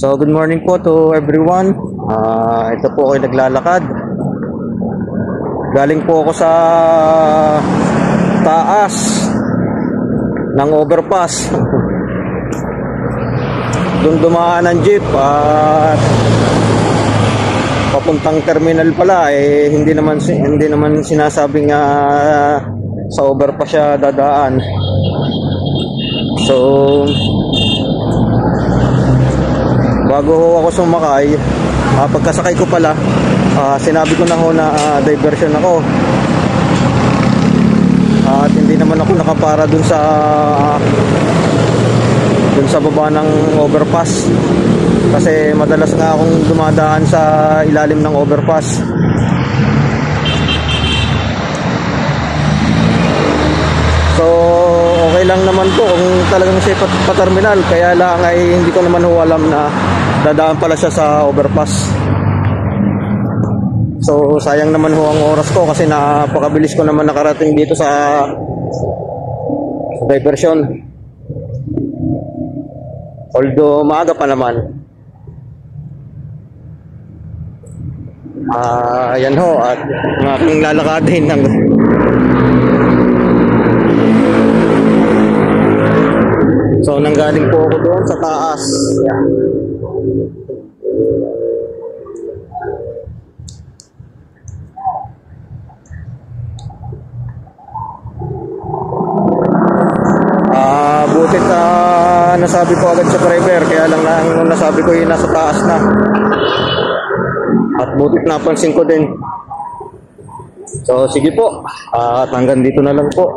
So good morning po to everyone. Ito po ako naglalakad. Galing po ako sa taas ng overpass. Doon dumaan ang jeep at papuntang terminal pala hindi naman sinasabing sa overpass siya dadaan. So bago ako sumakay, pagkasakay ko pala, sinabi ko na ho na diversion ako. At hindi naman ako nakapara dun sa baba ng overpass. Kasi madalas nga akong dumadaan sa ilalim ng overpass. So okay lang naman po kung talagang siya pa-terminal. Kaya lang ay hindi ko naman ho alam na dadaan pala siya sa overpass. So sayang naman ho ang oras ko kasi napakabilis ko naman nakarating dito sa diversion. Although maaga pa naman. Ayan ho, at ang aking lalakadin ng so nanggaling po ako doon sa taas. Yan. Butit nasabi ko agad sa driver, kaya lang nasabi ko yung nasa taas na. At butit napansin ko din. So sige po, at hanggang dito na lang po.